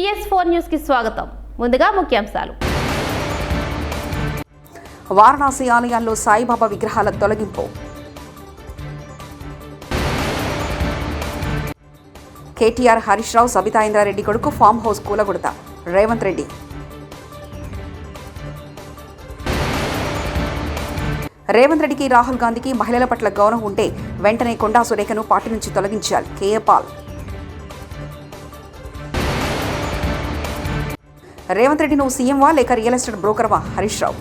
PS4 news కి స్వాగతం. ముందుగా ముఖ్యాంశాలు. వారణాసి ఆలయాల్లో సాయిబాబా విగ్రహాల తొలగింపు. కేటీఆర్ హరీష్ రావు సబితా ఇంద్రారెడ్డి కొడుకు ఫామ్ హౌస్ కూలగొడత. రేవంత్ రెడ్డి. రేవంత్ రెడ్డికి రాహుల్ గాంధీకి మహిళల పట్ల గౌరవం ఉంటే వెంటనే కొండా సురేఖను పార్టీ నుంచి తొలగించాలి. KA Paul. రేవంత్ రెడ్డి నువ్వు సీఎంవా లేక రియల్ ఎస్టేట్ బ్రోకర్వా? హరీష్ రావు.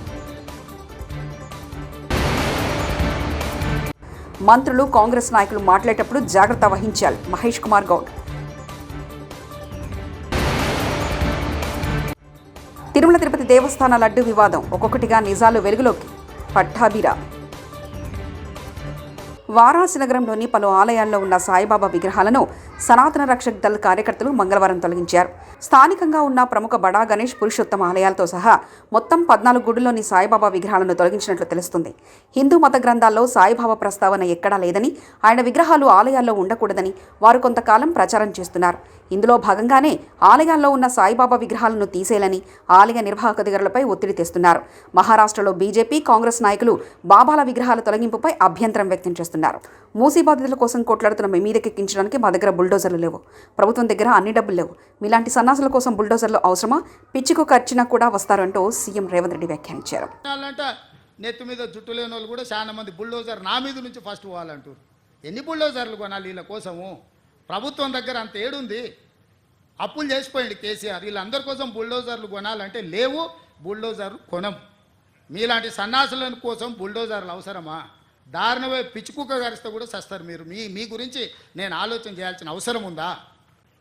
మంత్రులు కాంగ్రెస్ నాయకులు మాట్లాడేటప్పుడు జాగ్రత్త వహించాలి. మహేష్ కుమార్ గౌడ్. తిరుమల తిరుపతి దేవస్థాన లడ్డు వివాదం ఒక్కొక్కటిగా నిజాలు వెలుగులోకి. పట్టాభిరా. వారణాసి నగరంలోని పలు ఆలయాల్లో ఉన్న సాయిబాబా విగ్రహాలను సనాతన రక్షక్ దళ్ కార్యకర్తలు మంగళవారం తొలగించారు. స్థానికంగా ఉన్న ప్రముఖ బడా గణేష్ పురుషోత్తమ ఆలయాలతో సహా మొత్తం 14 గుడుల్లోని సాయిబాబా విగ్రహాలను తొలగించినట్లు తెలుస్తుంది. హిందూ మత గ్రంథాల్లో సాయిబాబా ప్రస్తావన ఎక్కడా లేదని, ఆయన విగ్రహాలు ఆలయాల్లో ఉండకూడదని వారు కొంతకాలం ప్రచారం చేస్తున్నారు. ఇందులో భాగంగానే ఆలయాల్లో ఉన్న సాయిబాబా విగ్రహాలను తీసేయాలని ఆలయ నిర్వాహక అధికారులపై ఒత్తిడి తెస్తున్నారు. మహారాష్ట్రలో బీజేపీ, కాంగ్రెస్ నాయకులు బాబాల విగ్రహాల తొలగింపుపై అభ్యంతరం వ్యక్తం చేస్తున్నారు. మూసీ బాధితుల కోసం కొట్లాడుతున్న మీదకెక్కించడానికి మా దగ్గర బుల్డోజర్లు లేవు, ప్రభుత్వం దగ్గర అన్ని డబ్బులు లేవు, మీలాంటి సన్నాసుల కోసం బుల్డోజర్లు అవసరమా? పిచ్చికు ఖర్చున కూడా వస్తారంటూ సీఎం రేవంత్ రెడ్డి వ్యాఖ్యానించారు. నెత్తి మీద జుట్టు లేని వాళ్ళు కూడా చాలా మంది బుల్డోజర్ నా మీద నుంచి ఫస్ట్ పోవాలంటారు. ఎన్ని బుల్డోజర్లు కొనాలి వీళ్ళ కోసము? ప్రభుత్వం దగ్గర అంత ఏడుంది? అప్పులు చేసిపోయింది కేసీఆర్. వీళ్ళందరి కోసం బుల్డోజర్లు కొనాలంటే లేవు, బుల్డోజర్లు కొనం. మీలాంటి సన్నాసుల కోసం బుల్డోజర్లు అవసరమా? దారుణమే పిచ్చుకుక్క గరిస్తే కూడా సస్తారు మీరు. మీ గురించి నేను ఆలోచన చేయాల్సిన అవసరం ఉందా?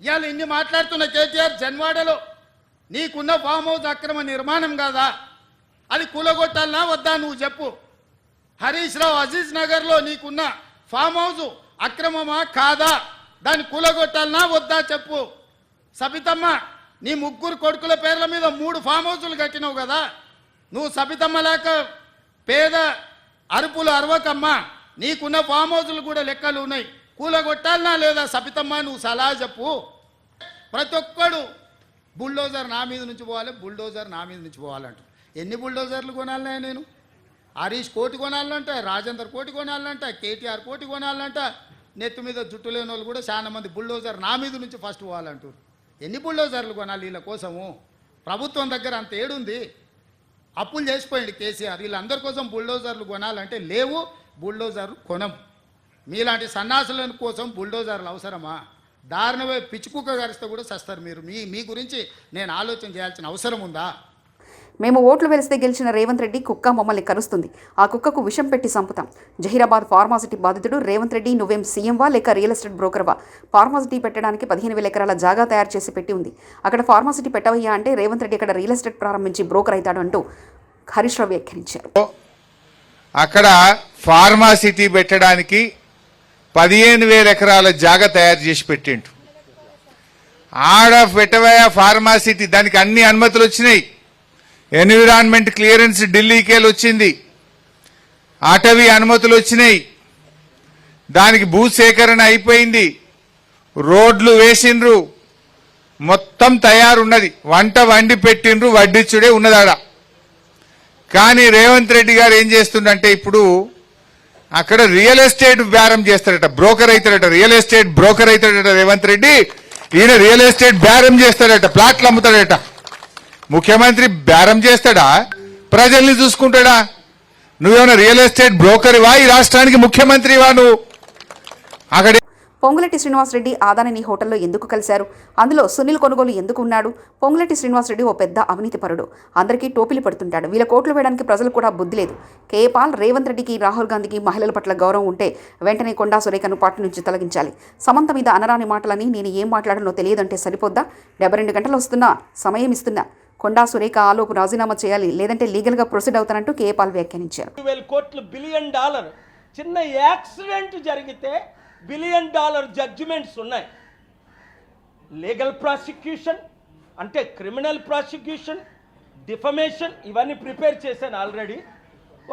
ఇవాళ ఇన్ని మాట్లాడుతున్న కేటీఆర్ జన్వాడలో నీకున్న ఫామ్ హౌస్ అక్రమ నిర్మాణం కాదా? అది కూలగొట్టాలనా వద్దా నువ్వు చెప్పు. హరీష్ రావు అజీజ్ నగర్లో నీకున్న ఫామ్ హౌస్ అక్రమమా కాదా? దాన్ని కూలగొట్టాలనా వద్దా చెప్పు. సబితమ్మ నీ 3 కొడుకుల పేర్ల మీద 3 ఫామ్ హౌసులు కట్టినావు కదా. నువ్వు సబితమ్మ లేక పేద అరుపులు అరవకమ్మా. నీకున్న ఫామ్ హౌసులు కూడా లెక్కలు ఉన్నాయి. కూలగొట్టాలనా లేదా సబితమ్మ? నువ్వు సలహా చెప్పు. ప్రతి ఒక్కడు బుల్డోజర్ నా మీద నుంచి పోవాలి, బుల్డోజర్ నా మీద నుంచి పోవాలంట. ఎన్ని బుల్డోజర్లు కొనాలనే నేను? హరీష్ కోటి కొనాలంట, రాజేందర్ కోటి కొనాలంట, కేటీఆర్ కోటి కొనాలంట. నెత్తి మీద జుట్టు లేని వాళ్ళు కూడా చాలా మంది బుల్డోజర్ నా మీద నుంచి ఫస్ట్ పోవాలంటారు. ఎన్ని బుల్డోజర్లు కొనాలి వీళ్ళ కోసము? ప్రభుత్వం దగ్గర అంత ఏడుంది? అప్పులు చేసిపోయింది కేసీఆర్. వీళ్ళందరి కోసం బుల్డోజర్లు కొనాలంటే లేవు, బుల్డోజర్లు కొనం. మీలాంటి సన్నాసుల కోసం బుల్డోజర్లు అవసరమా? దారుణమే పిచ్చుకుక్క గరిస్తే కూడా సస్తారు మీరు. మీ గురించి నేను ఆలోచన చేయాల్సిన అవసరం ఉందా? మేము ఓట్లు వేస్తే గెలిచిన రేవంత్ రెడ్డి కుక్క మమ్మల్ని కరుస్తుంది, ఆ కుక్కకు విషం పెట్టి చంపుతాం. జహీరాబాద్ ఫార్మాసిటీ బాధితుడు రేవంత్ రెడ్డి నువ్వేం సీఎంవా లేక రియల్ ఎస్టేట్ బ్రోకర్వా? ఫార్మాసిటీ పెట్టడానికి 15,000 ఎకరాల జాగా తయారు చేసి పెట్టి ఉంది, అక్కడ ఫార్మాసిటీ పెట్టవయ్యా అంటే రేవంత్ రెడ్డి అక్కడ రియల్ ఎస్టేట్ ప్రారంభించి బ్రోకర్ అవుతాడు అంటూ హరీష్ రావు వ్యాఖ్యానించారు. అక్కడ ఫార్మాసిటీ పెట్టడానికి 15,000 ఎకరాల జాగా తయారు చేసి పెట్టిండు. ఆడ పెట్టవయ్యా ఫార్మాసిటీ, దానికి అన్ని అనుమతులు వచ్చినాయి. ఎన్విరాన్మెంట్ క్లియరెన్స్ ఢిల్లీకి వచ్చింది, అటవీ అనుమతులు వచ్చినాయి, దానికి భూసేకరణ అయిపోయింది, రోడ్లు వేసిండ్రు, మొత్తం తయారున్నది. వంట వండి పెట్టిండ్రు, వడ్డిచ్చుడే ఉన్నదాడ. కానీ రేవంత్ రెడ్డి గారు ఏం చేస్తుండంటే ఇప్పుడు అక్కడ రియల్ ఎస్టేట్ బేరం చేస్తాడట, బ్రోకర్ అవుతాడట, రియల్ ఎస్టేట్ బ్రోకర్ అవుతాడట రేవంత్ రెడ్డి. ఈయన రియల్ ఎస్టేట్ బేరం చేస్తాడట, ప్లాట్లు అమ్ముతాడట. ముఖ్యమంత్రి బేరం చేస్తాడా? ప్రజల్ని చూసుకుంటాడా? నువ్వేమైనా రియల్ ఎస్టేట్ బ్రోకర్వా? ఈ రాష్ట్రానికి ముఖ్యమంత్రివా నువ్వు? అక్కడ పొంగులేటి శ్రీనివాసరెడ్డి ఆదానిని హోటల్లో ఎందుకు కలిశారు? అందులో సునీల్ కొనుగోలు ఎందుకు ఉన్నాడు? పొంగులేటి శ్రీనివాసరెడ్డి ఓ పెద్ద అవినీతి పరుడు, అందరికీ టోపీలు పడుతుంటాడు. వీళ్ళ కోట్లు వేయడానికి ప్రజలు కూడా బుద్ధి లేదు. KA Paul. రేవంత్ రెడ్డికి రాహుల్ గాంధీకి మహిళల పట్ల గౌరవం ఉంటే వెంటనే కొండా సురేఖను పార్టీ నుంచి తొలగించాలి. సమంత మీద అనరాని మాటలని నేను ఏం మాట్లాడనో తెలియదంటే సరిపోద్దా? 72 గంటలు వస్తున్నా, సమయం ఇస్తున్నా. కొండా సురేఖ ఆలోపు రాజీనామా చేయాలి, లేదంటే లీగల్గా ప్రొసీడ్ అవుతానంటూ కేఏ పాల్ వ్యాఖ్యానించారు. $1,000 బిలియన్ చిన్న యాక్సిడెంట్ జరిగితే $1 బిలియన్ జడ్జిమెంట్స్ ఉన్నాయి. లీగల్ ప్రాసిక్యూషన్ అంటే క్రిమినల్ ప్రాసిక్యూషన్, డిఫమేషన్ ఇవన్నీ ప్రిపేర్ చేశాను ఆల్రెడీ.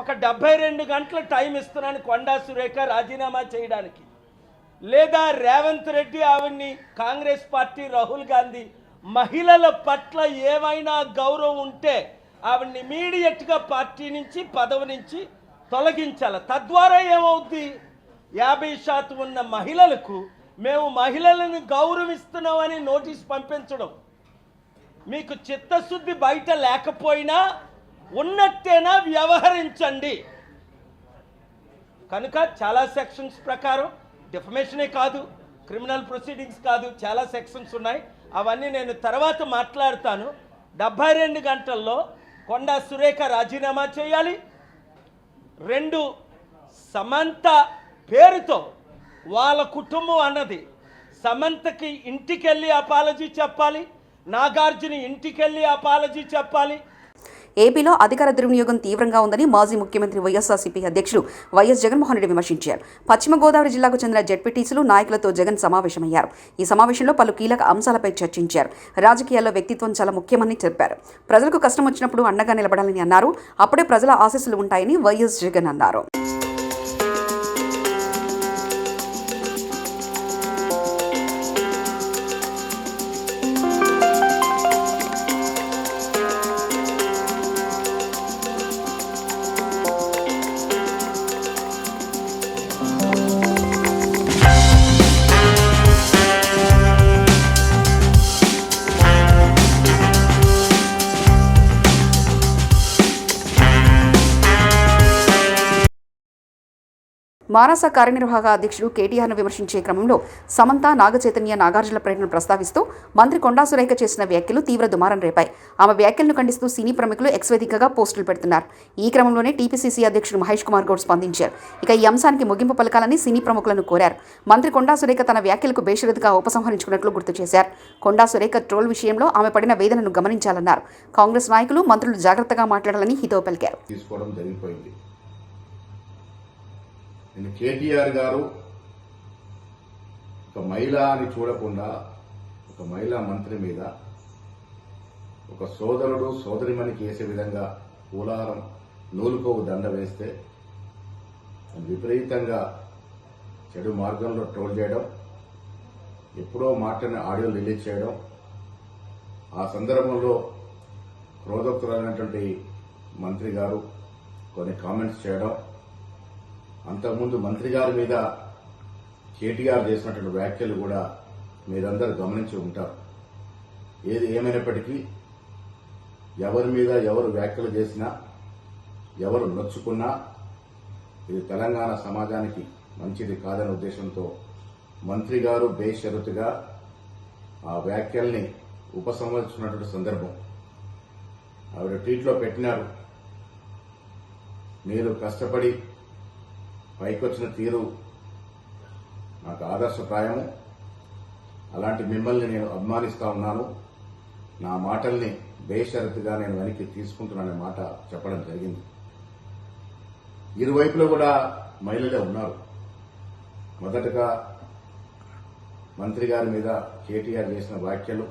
ఒక 72 గంటల టైం ఇస్తున్నాను కొండా సురేఖ రాజీనామా చేయడానికి. లేదా రేవంత్ రెడ్డి ఆవిడ్ని కాంగ్రెస్ పార్టీ రాహుల్ గాంధీ మహిళల పట్ల ఏమైనా గౌరవం ఉంటే ఆవిడని ఇమీడియట్గా పార్టీ నుంచి పదవి నుంచి తొలగించాలి. తద్వారా ఏమవుద్ది, 50% ఉన్న మహిళలకు మేము మహిళలను గౌరవిస్తున్నామని నోటీస్ పంపించడం. మీకు చిత్తశుద్ధి బయట లేకపోయినా ఉన్నట్టేనా వ్యవహరించండి. కనుక చాలా సెక్షన్స్ ప్రకారం డిఫమేషనే కాదు, క్రిమినల్ ప్రొసీడింగ్స్ కాదు, చాలా సెక్షన్స్ ఉన్నాయి. అవన్నీ నేను తర్వాత మాట్లాడతాను. 72 గంటల్లో కొండా సురేఖ రాజీనామా చేయాలి. 2 సమంత పేరుతో వాళ్ళ కుటుంబం అన్నది సమంతకి ఇంటికెళ్ళి అపాలజీ చెప్పాలి, నాగార్జున ఇంటికెళ్ళి అపాలజీ చెప్పాలి. ఏపీలో అధికార దుర్వినియోగం తీవ్రంగా ఉందని మాజీ ముఖ్యమంత్రి వైఎస్ఆర్సీపీ అధ్యక్షుడు వైఎస్ జగన్మోహన్ రెడ్డి విమర్శించారు. పశ్చిమ గోదావరి జిల్లాకు చెందిన జెడ్పీటీసీలు నాయకులతో జగన్ సమావేశమయ్యారు. ఈ సమావేశంలో పలు కీలక అంశాలపై చర్చించారు. రాజకీయాల్లో వ్యక్తిత్వం చాలా ముఖ్యమని చెప్పారు. ప్రజలకు కష్టం వచ్చినప్పుడు అండగా నిలబడాలని అన్నారు. అప్పుడే ప్రజల ఆశీస్సులు ఉంటాయని వైఎస్ జగన్ అన్నారు. మారాస కార్యనిర్వాహక అధ్యక్షుడు కేటీఆర్ను విమర్శించే క్రమంలో సమంత, నాగచైతన్య, నాగార్జున పర్యటన ప్రస్తావిస్తూ మంత్రి కొండా సురేఖ చేసిన వ్యాఖ్యలు తీవ్ర దుమారం రేపాయి. ఆమె వ్యాఖ్యలను ఖండిస్తూ సినీ ప్రముఖులు ఎక్స్ వేదికగా పోస్టులు పెడుతున్నారు. ఈ క్రమంలోనే టీపీసీసీ అధ్యక్షుడు మహేష్ కుమార్ గౌడ్ స్పందించారు. ఇక ఈ అంశానికి ముగింపు పలకాలని సినీ ప్రముఖులను కోరారు. మంత్రి కొండా సురేఖ తన వ్యాఖ్యలకు బేషరతుగా ఉపసంహరించుకున్నట్లు గుర్తు చేశారు. కొండా సురేఖ ట్రోల్ విషయంలో ఆమె పడిన వేదనను గమనించాలన్నారు. కాంగ్రెస్ నాయకులు, మంత్రులు జాగ్రత్తగా మాట్లాడాలని హితవు పలికారు. నేను కేటీఆర్ గారు ఒక మహిళ అని చూడకుండా ఒక మహిళా మంత్రి మీద ఒక సోదరుడు సోదరిమణికి వేసే విధంగా పూలారం నూలుకోవు దండ వేస్తే విపరీతంగా చెడు మార్గంలో ట్రోల్ చేయడం, ఎప్పుడో మాట్లాడిన ఆడియో రిలీజ్ చేయడం, ఆ సందర్భంలో క్రోధోక్తులైనటువంటి మంత్రి గారు కొన్ని కామెంట్స్ చేయడం, అంతకుముందు మంత్రి గారి మీద కేటీఆర్ చేసినటువంటి వ్యాఖ్యలు కూడా మీరందరూ గమనించి ఉంటారు. ఏది ఏమైనప్పటికీ ఎవరి మీద ఎవరు వ్యాఖ్యలు చేసినా, ఎవరు నొచ్చుకున్నా ఇది తెలంగాణ సమాజానికి మంచిది కాదనే ఉద్దేశంతో మంత్రి గారు బేషరతుగా ఆ వ్యాఖ్యల్ని ఉపసంహరించుకున్నటువంటి సందర్భం. ఆవిడ ట్వీట్లో పెట్టినారు, మీరు కష్టపడి పైకొచ్చిన తీరు నాకు ఆదర్శప్రాయము, అలాంటి మిమ్మల్ని నేను అభిమానిస్తా ఉన్నాను, నా మాటల్ని బేషరతుగా నేను వెనక్కి తీసుకుంటున్నాననే మాట చెప్పడం జరిగింది. ఇరువైపులో కూడా మహిళలే ఉన్నారు. మొదటగా మంత్రి గారి మీద కేటీఆర్ చేసిన వ్యాఖ్యలు,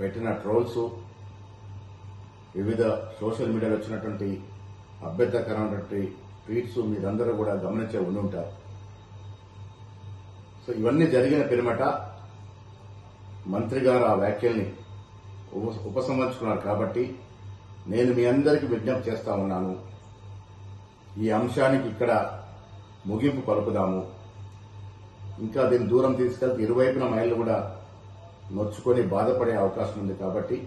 పెట్టిన ట్రోల్స్, వివిధ సోషల్ మీడియాలో వచ్చినటువంటి అభ్యంతరకరమైనటువంటి ట్వీట్స్ మీరందరూ కూడా గమనించే ఉండి ఉంటారు. సో ఇవన్నీ జరిగిన పిమ్మట మంత్రి గారు ఆ వ్యాఖ్యల్ని ఉపసంహరించుకున్నారు. కాబట్టి నేను మీ అందరికీ విజ్ఞప్తి చేస్తా ఉన్నాను, ఈ అంశానికి ఇక్కడ ముగింపు పలుకుదాము. ఇంకా దీన్ని దూరం తీసుకెళ్తే ఇరువైపున మహిళలు కూడా నొచ్చుకొని బాధపడే అవకాశం ఉంది. కాబట్టి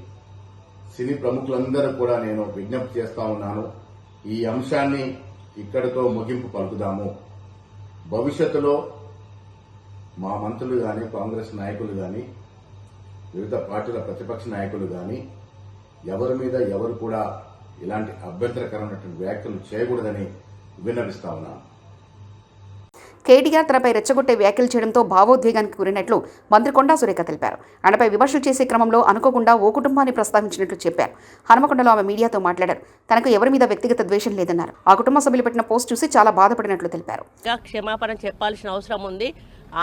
సినీ ప్రముఖులందరూ కూడా నేను విజ్ఞప్తి చేస్తా ఉన్నాను, ఈ అంశాన్ని ఇక్కడితో ముగింపు పలుకుదాము. భవిష్యత్తులో మా మంత్రులు కానీ, కాంగ్రెస్ నాయకులు కానీ, వివిధ పార్టీల ప్రతిపక్ష నాయకులు కానీ ఎవరి మీద ఎవరు కూడా ఇలాంటి అభ్యంతరకరమైనటువంటి వ్యాఖ్యలు చేయకూడదని విన్నవిస్తా ఉన్నాను. కేటీఆర్ తనపై రెచ్చగొట్టే వ్యాఖ్యలు చేయడంతో భావోద్వేగానికి గురైనట్లు మంత్రి కొండా సురేఖ తెలిపారు. ఆమెపై విమర్శలు చేసే క్రమంలో అనుకోకుండా ఓ కుటుంబాన్ని ప్రస్తావించినట్లు చెప్పారు. హనుమకొండలో ఆమె మీడియాతో మాట్లాడారు. తనకు ఎవరి మీద వ్యక్తిగత ద్వేషం లేదన్నారు. ఆ కుటుంబ సభ్యులు పెట్టిన పోస్ట్ చూసి చాలా బాధపడినట్లు తెలిపారు. క్షమాపణ చెప్పాల్సిన అవసరం ఉంది.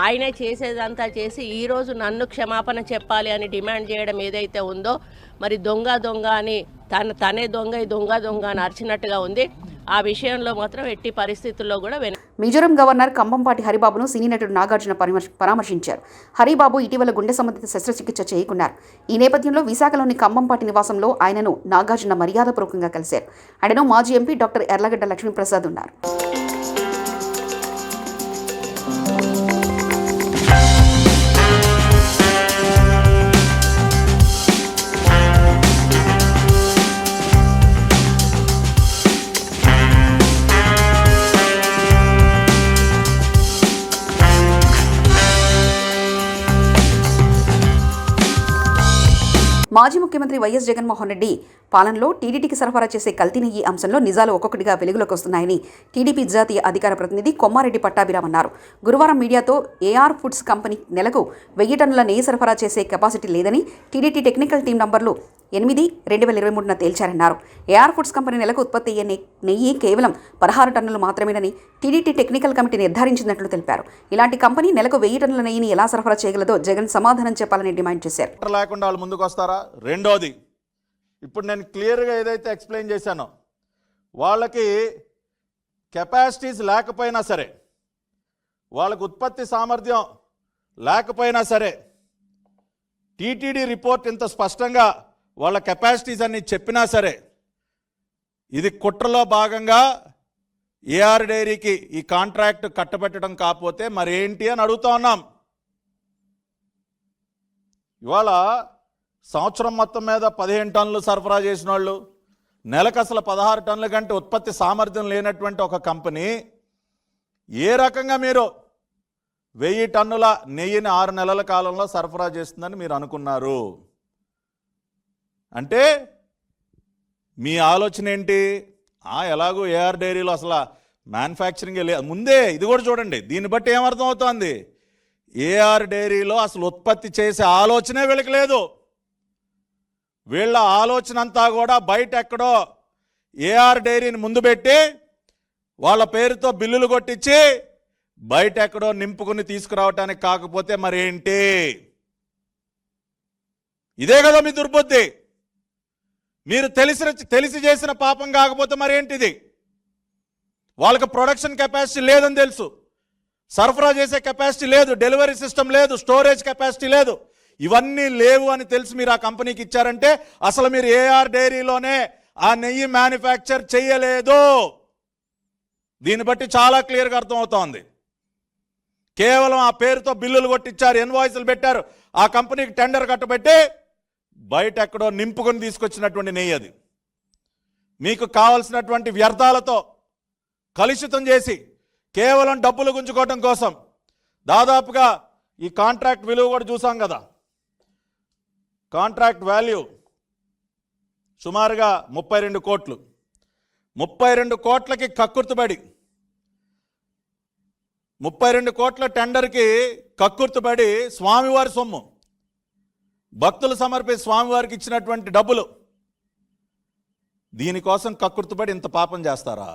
ఆయనే చేసేదంతా చేసి ఈరోజు నన్ను క్షమాపణ చెప్పాలి అని డిమాండ్ చేయడం ఏదైతే ఉందో, మరి దొంగ దొంగ అని తనే దొంగ ఈ దొంగ దొంగ అని అరిచినట్టుగా ఉంది. ఆ విషయంలో మాత్రం ఎట్టి పరిస్థితుల్లో కూడా మిజోరం గవర్నర్ కంభంపాటి హరిబాబును సినీ నటుడు నాగార్జున పరామర్శించారు. హరిబాబు ఇటీవల గుండె సంబంధిత శస్త్రచికిత్స చేయకున్నారు. ఈ నేపథ్యంలో విశాఖలోని కంభంపాటి నివాసంలో ఆయనను నాగార్జున మర్యాదపూర్వకంగా కలిశారు. ఆయనను మాజీ ఎంపీ డాక్టర్ ఎర్లగడ్డ లక్ష్మీప్రసాద్ ఉన్నారు. మాజీ ముఖ్యమంత్రి వైఎస్ జగన్మోహన్ రెడ్డి పాలనలో టీడీటీకి సరఫరా చేసే కల్తీ నెయ్యి అంశంలో నిజాలు ఒక్కొక్కటిగా వెలుగులోకి వస్తున్నాయని టీడీపీ జాతీయ అధికార ప్రతినిధి కొమ్మారెడ్డి పట్టాభిరామ్ అన్నారు. గురువారం మీడియాతో ఏఆర్ ఫుడ్స్ కంపెనీ నెలకు 1000 టన్నుల నెయ్యి సరఫరా చేసే కెపాసిటీ లేదని టీడీటీ టెక్నికల్ టీం నంబర్లు 8/2023న తేల్చారన్నారు. ఏఆర్ ఫుడ్స్ కంపెనీ నెలకు ఉత్పత్తి అయ్యే నెయ్యి కేవలం 16 టన్నులు మాత్రమేనని టీడీటీ టెక్నికల్ కమిటీ నిర్ధారించినట్లు తెలిపారు. ఇలాంటి కంపెనీ నెలకు 1000 టన్నుల నెయ్యిని ఎలా సరఫరా చేయగలదో జగన్ సమాధానం చెప్పాలని డిమాండ్ చేశారు. లేకుండా వాళ్ళు ముందుకు వస్తారా? రెండోది, ఇప్పుడు నేను క్లియర్గా ఏదైతే ఎక్స్ప్లెయిన్ చేశానో, వాళ్ళకి కెపాసిటీస్ లేకపోయినా సరే, వాళ్ళకు ఉత్పత్తి సామర్థ్యం లేకపోయినా సరే, టీటీడీ రిపోర్ట్ ఇంత స్పష్టంగా వాళ్ళ కెపాసిటీస్ అన్ని చెప్పినా సరే, ఇది కుట్రలో భాగంగా ఏఆర్ డైరీకి ఈ కాంట్రాక్ట్ కట్టబెట్టడం కాకపోతే మరేంటి అని అడుగుతా ఉన్నాం. ఇవాళ సంవత్సరం మొత్తం మీద 15 టన్నులు సరఫరా చేసిన వాళ్ళు, నెలకు అసలు 16 టన్నుల కంటే ఉత్పత్తి సామర్థ్యం లేనటువంటి ఒక కంపెనీ ఏ రకంగా మీరు 1000 టన్నుల నెయ్యిని 6 నెలల కాలంలో సరఫరా చేస్తుందని మీరు అనుకున్నారు? అంటే మీ ఆలోచన ఏంటి? ఎలాగో ఏఆర్ డైరీలో అసలు మ్యానుఫ్యాక్చరింగే లేదు. ముందే ఇది కూడా చూడండి, దీన్ని బట్టి ఏమర్థం అవుతోంది? ఏఆర్ డైరీలో అసలు ఉత్పత్తి చేసే ఆలోచనే వీళ్ళకి లేదు. వీళ్ళ ఆలోచన అంతా కూడా బయట ఎక్కడో ఏఆర్ డైరీని ముందు పెట్టి వాళ్ళ పేరుతో బిల్లులు కొట్టించి బయట ఎక్కడో నింపుకుని తీసుకురావటానికి కాకపోతే మరేంటి? ఇదే కదా మీ దుర్బుద్ధి. మీరు తెలిసి చేసిన పాపం కాకపోతే మరేంటిది? వాళ్ళకి ప్రొడక్షన్ కెపాసిటీ లేదని తెలుసు, సరఫరా చేసే కెపాసిటీ లేదు, డెలివరీ సిస్టమ్ లేదు, స్టోరేజ్ కెపాసిటీ లేదు, ఇవన్నీ లేవు అని తెలిసి మీరు ఆ కంపెనీకి ఇచ్చారంటే అసలు మీరు ఏఆర్ డైరీలోనే ఆ నెయ్యి మ్యానుఫ్యాక్చర్ చేయలేదు. దీన్ని బట్టి చాలా క్లియర్గా అర్థమవుతోంది. కేవలం ఆ పేరుతో బిల్లులు కొట్టించారు, ఇన్వాయిస్లు పెట్టారు, ఆ కంపెనీకి టెండర్ కట్టబెట్టి బయట ఎక్కడో నింపుకొని తీసుకొచ్చినటువంటి నెయ్యి అది. మీకు కావలసినటువంటి వ్యర్థాలతో కలుషితం చేసి కేవలం డబ్బులు గుంజుకోవడం కోసం దాదాపుగా ఈ కాంట్రాక్ట్ విలువ కూడా చూసాం కదా, కాంట్రాక్ట్ వాల్యూ సుమారుగా 32 కోట్లు. 32 కోట్లకి కక్కుర్తుబడి 32 కోట్ల టెండర్కి కక్కుర్తుబడి స్వామివారి సొమ్ము, భక్తులు సమర్పే స్వామివారికి ఇచ్చినటువంటి డబ్బులు, దీనికోసం కక్కుర్తుబడి ఇంత పాపం చేస్తారా?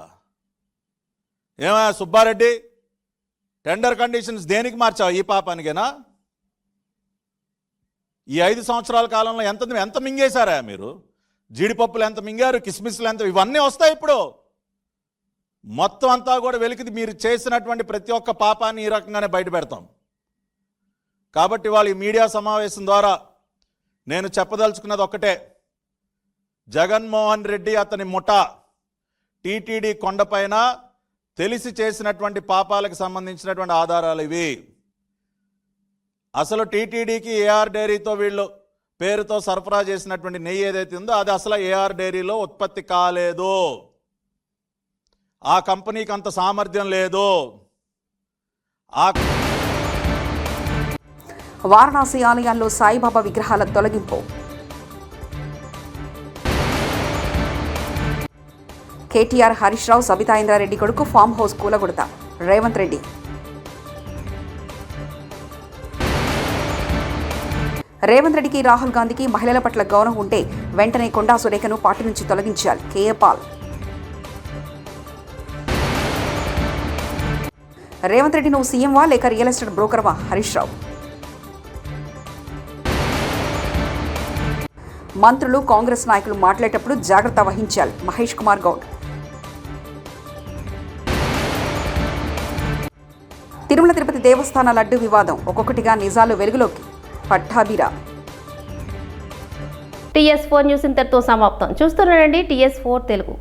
ఏమయ్యా సుబ్బారెడ్డి, టెండర్ కండిషన్స్ దేనికి మార్చావు? ఈ పాపానికేనా? ఈ 5 సంవత్సరాల కాలంలో ఎంత మింగేశారా మీరు? జీడిపప్పులు ఎంత మింగారు, కిస్మిస్లు ఎంత, ఇవన్నీ వస్తాయి ఇప్పుడు. మొత్తం అంతా కూడా వెలికిది మీరు చేసినటువంటి ప్రతి ఒక్క పాపాన్ని ఈ రకంగానే బయట పెడతాం. కాబట్టి వాళ్ళు ఈ మీడియా సమావేశం ద్వారా నేను చెప్పదలుచుకున్నది ఒక్కటే, జగన్మోహన్ రెడ్డి అతని ముఠా టీటీడీ కొండపైన తెలిసి చేసినటువంటి పాపాలకు సంబంధించినటువంటి ఆధారాలు ఇవి. అసలు టీటీడీకి ఏఆర్ డైరీతో వీళ్ళు పేరుతో సరఫరా చేసినటువంటి నెయ్యి ఏదైతే ఉందో అది అసలు ఏఆర్ డైరీలో ఉత్పత్తి కాలేదు. ఆ కంపెనీకి అంత సామర్థ్యం లేదు. వారణాసి ఆలయాల్లో సాయిబాబా విగ్రహాల తొలగింపు. కేటీఆర్, హరీష్ రావు, సబితా ఇంద్రారెడ్డి కొడుకు ఫామ్ హౌస్ కూలగొడత రేవంత్ రెడ్డి. రేవంత్ రెడ్డికి, రాహుల్ గాంధీకి మహిళల పట్ల గౌరవం ఉంటే వెంటనే కొండా సురేఖను పార్టీ నుంచి తొలగించాలి. KA Paul. రేవంత్ రెడ్డి నువ్వు సీఎంవా లేక రియల్ ఎస్టేట్ బ్రోకర్వా? హరీష్ రావు. మంత్రులు, కాంగ్రెస్ నాయకులు మాట్లాడేటప్పుడు జాగ్రత్త వహించాలి. మహేష్ కుమార్ గౌడ్. తిరుపతి దేవస్థాన లడ్డు వివాదం ఒక్కొక్కటిగా నిజాలు వెలుగులోకి. పట్టాభిరా. TS4 న్యూస్ ఇంతటితో సమాప్తం. చూస్తున్నారండి TS4 తెలుగు.